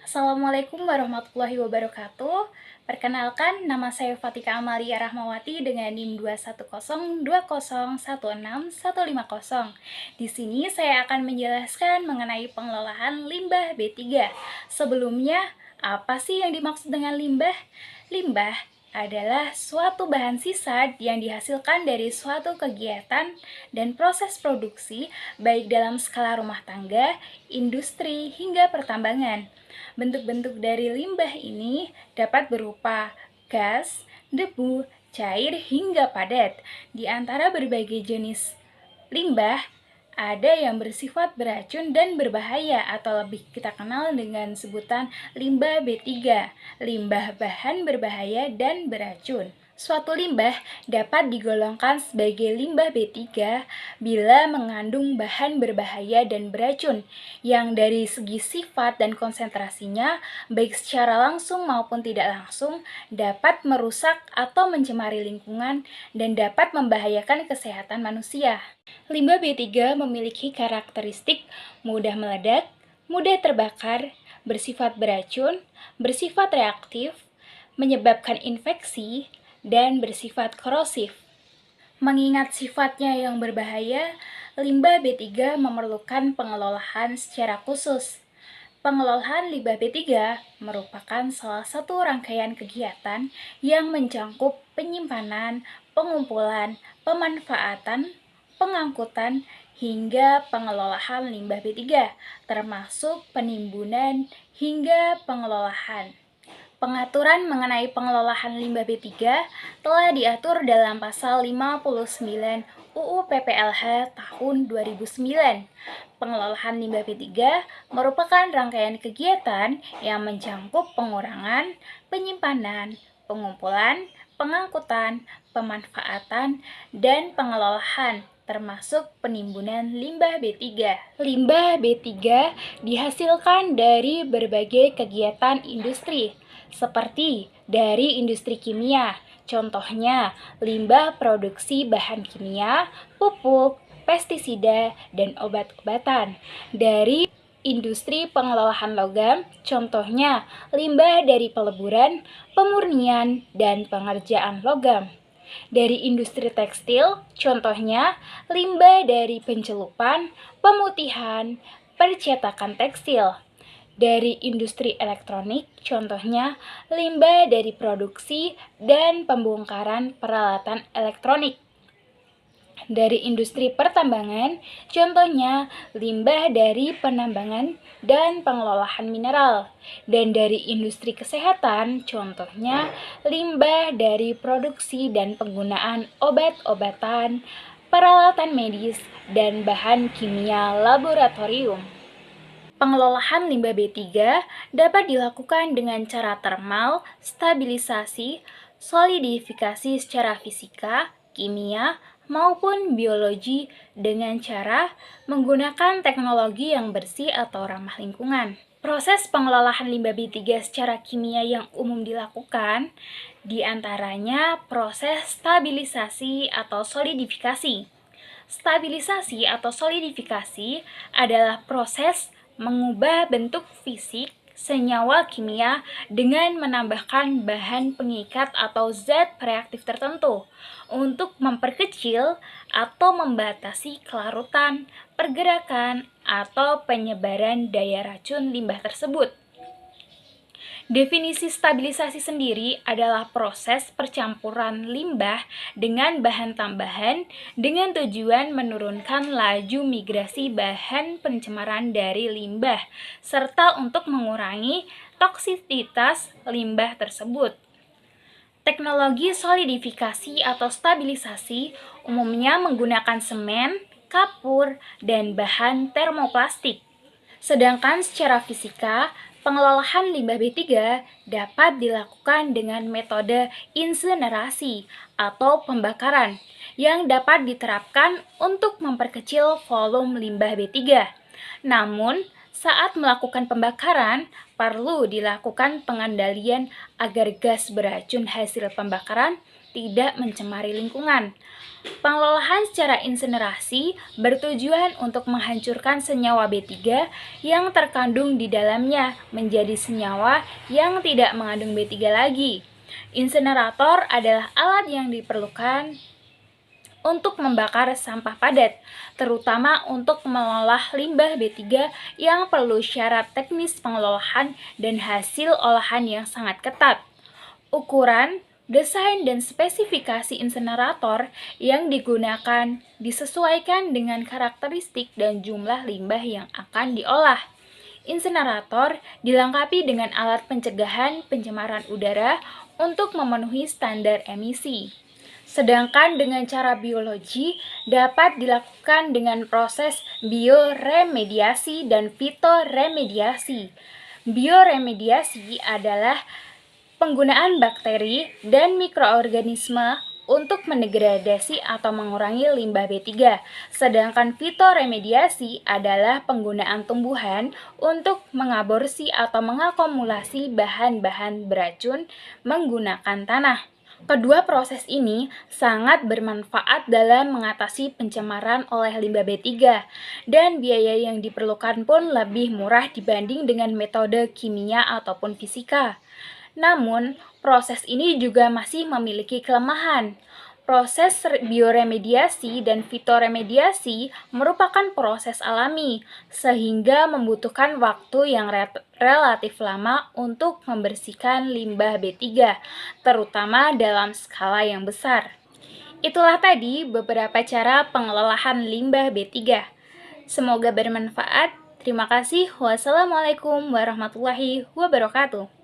Assalamualaikum warahmatullahi wabarakatuh. Perkenalkan, nama saya Fatika Amalia Rahmawati dengan NIM 21020161550. Di sini saya akan menjelaskan mengenai pengelolaan limbah B3. Sebelumnya, apa sih yang dimaksud dengan limbah? Limbah adalah suatu bahan sisa yang dihasilkan dari suatu kegiatan dan proses produksi baik dalam skala rumah tangga, industri, hingga pertambangan. Bentuk-bentuk dari limbah ini dapat berupa gas, debu, cair, hingga padat. Di antara berbagai jenis limbah, ada yang bersifat beracun dan berbahaya atau lebih kita kenal dengan sebutan limbah B3, limbah bahan berbahaya dan beracun. Suatu limbah dapat digolongkan sebagai limbah B3 bila mengandung bahan berbahaya dan beracun yang dari segi sifat dan konsentrasinya, baik secara langsung maupun tidak langsung, dapat merusak atau mencemari lingkungan dan dapat membahayakan kesehatan manusia. Limbah B3 memiliki karakteristik mudah meledak, mudah terbakar, bersifat beracun, bersifat reaktif, menyebabkan infeksi, dan bersifat korosif. Mengingat sifatnya yang berbahaya, limbah B3 memerlukan pengelolaan secara khusus. Pengelolaan limbah B3 merupakan salah satu rangkaian kegiatan yang mencakup penyimpanan, pengumpulan, pemanfaatan, pengangkutan, hingga pengelolaan limbah B3, termasuk penimbunan hingga pengelolaan. Pengaturan mengenai pengelolaan limbah B3 telah diatur dalam pasal 59 UU PPLH tahun 2009. Pengelolaan limbah B3 merupakan rangkaian kegiatan yang mencakup pengurangan, penyimpanan, pengumpulan, pengangkutan, pemanfaatan, dan pengelolaan termasuk penimbunan limbah B3. Limbah B3 dihasilkan dari berbagai kegiatan industri, seperti dari industri kimia, contohnya limbah produksi bahan kimia, pupuk, pestisida, dan obat-obatan. Dari industri pengelolaan logam, contohnya limbah dari peleburan, pemurnian, dan pengerjaan logam. Dari industri tekstil, contohnya limbah dari pencelupan, pemutihan, percetakan tekstil. Dari industri elektronik, contohnya limbah dari produksi dan pembongkaran peralatan elektronik. Dari industri pertambangan, contohnya limbah dari penambangan dan pengelolaan mineral. Dan dari industri kesehatan, contohnya limbah dari produksi dan penggunaan obat-obatan, peralatan medis, dan bahan kimia laboratorium. Pengelolaan limbah B3 dapat dilakukan dengan cara termal, stabilisasi, solidifikasi secara fisika, kimia, maupun biologi dengan cara menggunakan teknologi yang bersih atau ramah lingkungan. Proses pengelolaan limbah B3 secara kimia yang umum dilakukan diantaranya proses stabilisasi atau solidifikasi. Stabilisasi atau solidifikasi adalah proses mengubah bentuk fisik senyawa kimia dengan menambahkan bahan pengikat atau zat reaktif tertentu untuk memperkecil atau membatasi kelarutan, pergerakan, atau penyebaran daya racun limbah tersebut. Definisi stabilisasi sendiri adalah proses percampuran limbah dengan bahan tambahan dengan tujuan menurunkan laju migrasi bahan pencemaran dari limbah, serta untuk mengurangi toksisitas limbah tersebut. Teknologi solidifikasi atau stabilisasi umumnya menggunakan semen, kapur, dan bahan termoplastik. Sedangkan secara fisika, pengelolaan limbah B3 dapat dilakukan dengan metode insinerasi atau pembakaran yang dapat diterapkan untuk memperkecil volume limbah B3. Namun, saat melakukan pembakaran, perlu dilakukan pengendalian agar gas beracun hasil pembakaran tidak mencemari lingkungan. Pengelolaan secara insinerasi bertujuan untuk menghancurkan senyawa B3 yang terkandung di dalamnya menjadi senyawa yang tidak mengandung B3 lagi. Insinerator adalah alat yang diperlukan untuk membakar sampah padat, terutama untuk mengolah limbah B3 yang perlu syarat teknis pengelolaan dan hasil olahan yang sangat ketat. Ukuran, desain, dan spesifikasi insinerator yang digunakan disesuaikan dengan karakteristik dan jumlah limbah yang akan diolah. Insinerator dilengkapi dengan alat pencegahan pencemaran udara untuk memenuhi standar emisi. Sedangkan dengan cara biologi dapat dilakukan dengan proses bioremediasi dan fitoremediasi. Bioremediasi adalah penggunaan bakteri dan mikroorganisme untuk mendegradasi atau mengurangi limbah B3. Sedangkan fitoremediasi adalah penggunaan tumbuhan untuk mengaborsi atau mengakumulasi bahan-bahan beracun menggunakan tanah. Kedua proses ini sangat bermanfaat dalam mengatasi pencemaran oleh limbah B3 dan biaya yang diperlukan pun lebih murah dibanding dengan metode kimia ataupun fisika. Namun, proses ini juga masih memiliki kelemahan. Proses bioremediasi dan fitoremediasi merupakan proses alami, sehingga membutuhkan waktu yang relatif lama untuk membersihkan limbah B3, terutama dalam skala yang besar. Itulah tadi beberapa cara pengelolaan limbah B3. Semoga bermanfaat. Terima kasih. Wassalamualaikum warahmatullahi wabarakatuh.